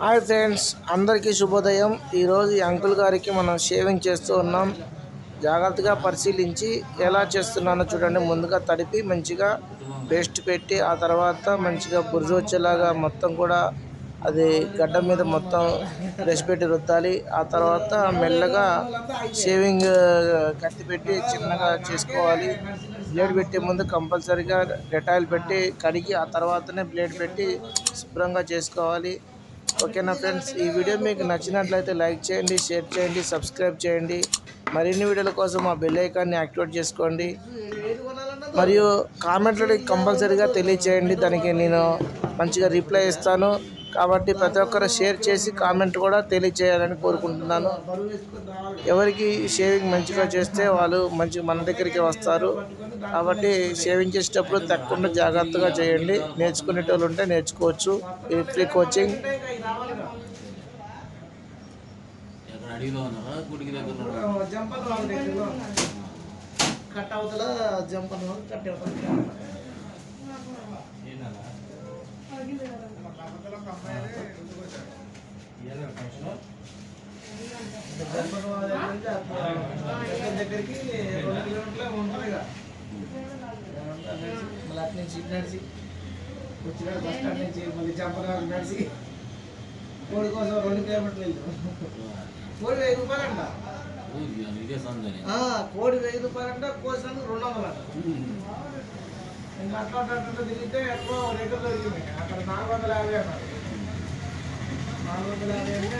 Hi friends, అందరికీ శుభోదయం. ఈరోజు ఈ అంకుల్ గారికి మనం షేవింగ్ చేస్తూ ఉన్నాం. జాగ్రత్తగా పరిశీలించి ఎలా చేస్తున్నానో చూడండి. ముందుగా తడిపి మంచిగా పేస్ట్ పెట్టి ఆ తర్వాత మంచిగా బురద వచ్చేలాగా మొత్తం కూడా అది గడ్డ మీద మొత్తం బ్రష్ పెట్టి రుద్దాలి. ఆ తర్వాత మెల్లగా షేవింగ్ కత్తి పెట్టి చిన్నగా చేసుకోవాలి. బ్లేడ్ పెట్టే ముందు కంపల్సరీగా డెటాయిల్ పెట్టి కడిగి ఆ తర్వాతనే బ్లేడ్ పెట్టి శుభ్రంగా చేసుకోవాలి. ఓకేనా ఫ్రెండ్స్, ఈ వీడియో మీకు నచ్చినట్లయితే లైక్ చేయండి, షేర్ చేయండి, సబ్స్క్రైబ్ చేయండి. మరిన్ని వీడియోల కోసం ఆ బెల్ ఐకాన్ని యాక్టివేట్ చేసుకోండి. మరియు కామెంట్లో కంపల్సరీగా తెలియచేయండి, దానికి నేను మంచిగా రిప్లై ఇస్తాను. కాబట్టి ప్రతి ఒక్కరు షేర్ చేసి కామెంట్ కూడా తెలియచేయాలని కోరుకుంటున్నాను. ఎవరికి షేవింగ్ మంచిగా చేస్తే వాళ్ళు మంచిగా మన దగ్గరికి వస్తారు. కాబట్టి షేవింగ్ చేసేటప్పుడు తప్పకుండా జాగ్రత్తగా చేయండి. నేర్చుకునేటోళ్ళు ఉంటే నేర్చుకోవచ్చు. ఇది ఫ్రీ కోచింగ్. కట్ అవతల జంపర్ కట్ దగ్గరికి 2 కిలోమీటర్లు ఉంటుంది. మళ్ళీ అటు నుంచి ఇటు నడిచి వచ్చినాడు బస్ స్టాండ్ నుంచి మళ్ళీ జంపర్ నడిచి కోడి కోసం 2 కిలోమీటర్లు వెళ్తాం. కోడి 1000 రూపాయలు అంట. కోడి 1000 రూపాయలు అంట. కోసినందుకు 200 అంట. ఇంకా అట్లా తిరిగితే ఎక్కువ రేట్లు దొరికింది. అక్కడ 450 అన్నారు. 450 అంటే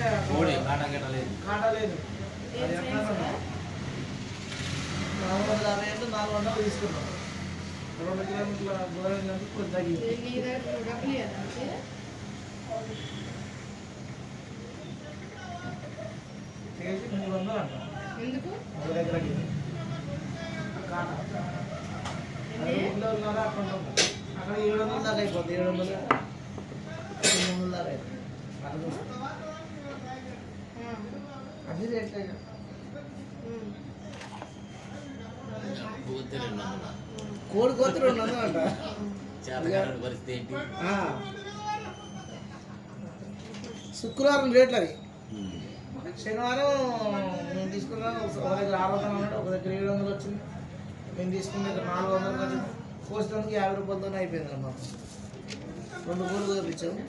కాటా లేదు. అది ఎట్లా 450 అంటే 400 తీసుకున్నాం. 2 కిలోమీటర్ల దూరం నుంచి కొంచెం తగ్గింది. కేజీ 300 అంట. ఒక దగ్గరకి కాటా ఊళ్ళో అక్కడ 700 దాకా అయిపోతుంది. 700 300 దాకా అయిపోతుంది. అది రేట్ కోడి కోతి 200 అంట. శుక్రవారం రేట్లు అవి. శనివారం మేము తీసుకున్నాం. ఒక దగ్గర 600 అన్నాడు, ఒక దగ్గర 700 వచ్చింది. మేము తీసుకున్న దగ్గర 400 వచ్చింది. కోసినందుకు 50 రూపాయలతోనే అయిపోయింది అన్నమాట. 2 కోళ్ళు తెప్పించాము.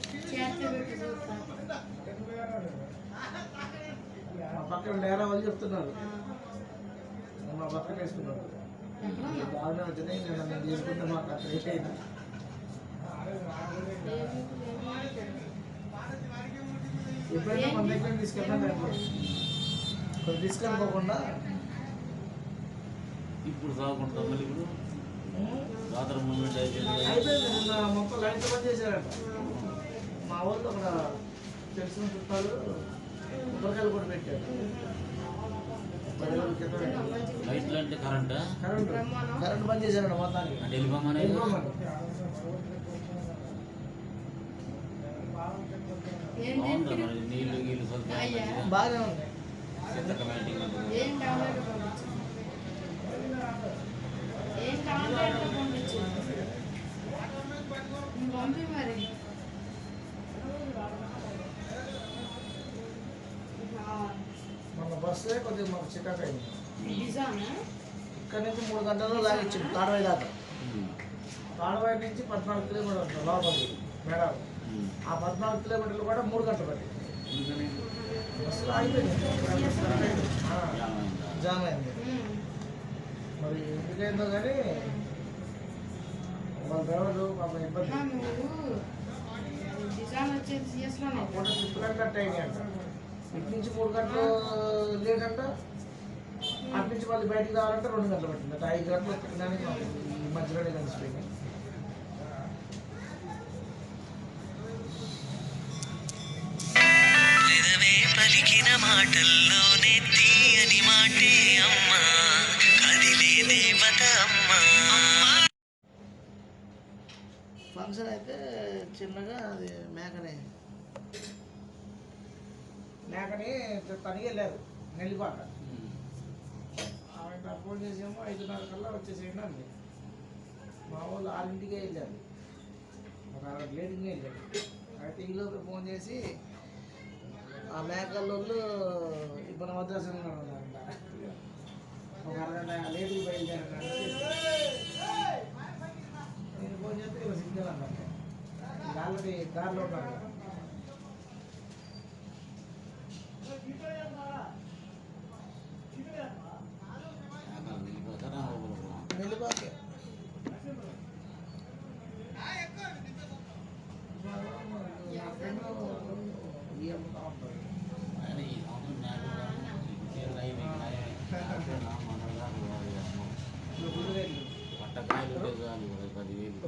మా పక్కన డేరా వాళ్ళు చెప్తున్నారు, మా పక్కన వేసుకున్నారు. బాగానే వచ్చినాయి. ఇంకా నేను తీసుకుంటే మాకు అక్కడ అయిపోయింది. ఎప్పుడైనా మన దగ్గర తీసుకెళ్ళినా కొంచెం తీసుకెళ్ళిపోకుండా ఇప్పుడు సాగుకుంటాం. మళ్ళీ ఇప్పుడు అయిపోయింది. నిన్న మొత్తం లైట్ బంద్ చేశారట. మా వాళ్ళు అక్కడ తెలిసిన చుట్టాలు కొబ్బరికాయలు కూడా పెట్టారు. కరెంట్ బంద్ చేశారట మొత్తానికి. బాగానే ఉంది. మన బస్సే కొద్దిగా మాకు చికాకు అయింది. ఇక్కడ నుంచి 3 గంటల్లో లాగిచ్చింది తాడవాయి దాకా. తాడవాయి నుంచి 14 కిలోమీటర్లు లోపలికి మేడాలు. ఆ 14 కిలోమీటర్లు కూడా 3 గంటలు పట్టింది. బస్సులో ఆగిపోయింది. జామ్ అయింది. మరి ఎందుకైందో కానీ వాళ్ళ డ్రైవర్లు పాపం ఇబ్బంది. కట్ అయింది అంట. ఇటు నుంచి 3 గంటలు లేట్ అంట. అటు నుంచి మళ్ళీ బయటికి రావాలంటే 2 గంటలు పట్టింది. 5 గంటలు ఎక్కడానికి ఈ మధ్యలోనే కలిసిపోయింది. మాటల్లోనే తీయని మాటే అమ్మా, కదిలే దేవత అమ్మా. ఫంక్షన్ అయితే చిన్నగా అది మేకని తనిగి వెళ్ళారు నెల్లిపాక. ఆమె ఫోన్ చేసేమో 5:30 కల్లా వచ్చేసేయండి అండి. మా వాళ్ళు 6ంటికే వెళ్ళారు. ఒక 6 లేట్గా వెళ్ళారు. అయితే ఈలోపు ఫోన్ చేసి ఆ మేకల్లోళ్ళు ఇప్పుడు వద్దాల్సిన ఒక అరగంట లేటుకి బయలుదేరాను. నేను ఫోన్ చేస్తే ఇక సిగ్నల్ అన్నట్టు ఆల్రెడీ దారిలో ఉన్నాను. వెళ్ళిపోతే నా ఫ్రెండ్ అమ్ముతా ఉంటాడు.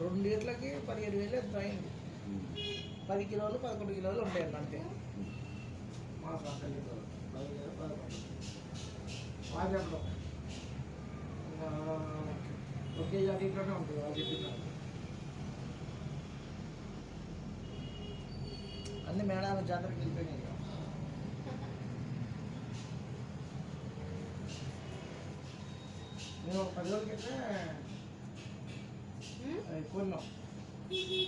రెండేట్లకి 17,000 ఎంత అయింది. 10 కిలోలు 11 కిలోలు ఉంటాయండి అంతే. మాసం 10 కిలోలు 11 బాగా చెప్పడం ఒకే జాతి ఇంట్లోనే ఉంటుంది. వాళ్ళు చెప్పినారు అన్ని మేడాల జాతరకి వెళ్ళిపోయినాయి. మేము ఒక 10 రోజుల క్రితమే కొన్నాం.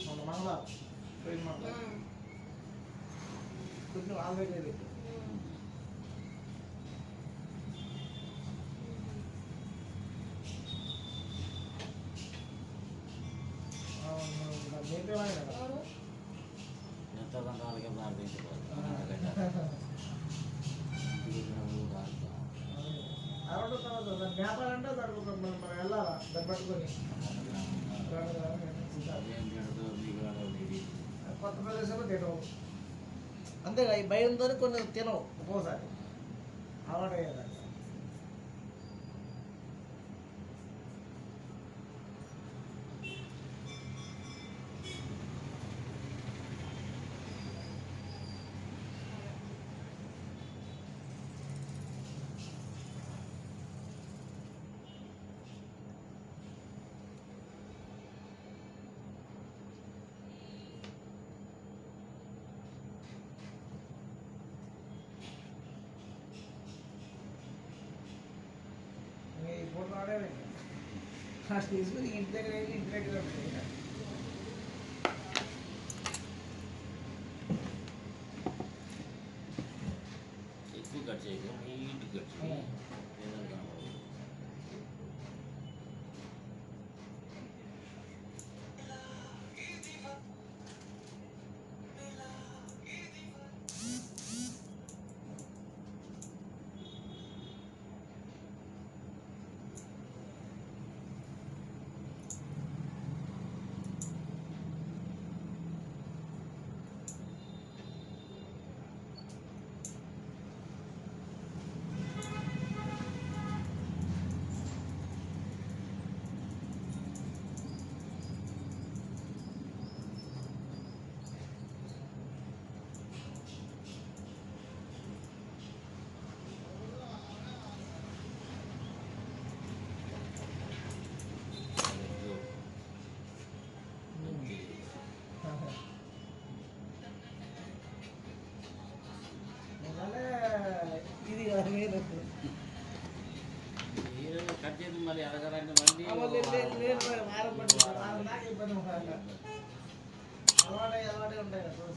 మన మంగళవారం పోయిన మంగళవారం కొంచెం ఆల్రెడీ రేటు మేపేవాడే కదా. అరవడం తర్వాత దాన్ని మేపాలంటే దానికి మనం వెళ్ళాలా దాన్ని పట్టుకొని కొత్త ప్రదేశంలో తినవు. అంతేగా ఈ భయంతో కొన్ని తినవు ఒక్కోసారి అలవాటు అయ్యేదాన్ని. ఈ ఫోటో ఆడేవండి తీసుకుని ఇంటి దగ్గర వెళ్ళి ఇంటి దగ్గర ఉంటుంది. ఎక్కువ కట్ చేయకు, నీట్ కట్ చేయి. ఇది మీరు కట్ చేసి మళ్ళీ అడగాలంటే మళ్ళీ వారం దాకా ఇబ్బంది అలవాటే ఉంటాయి కదా.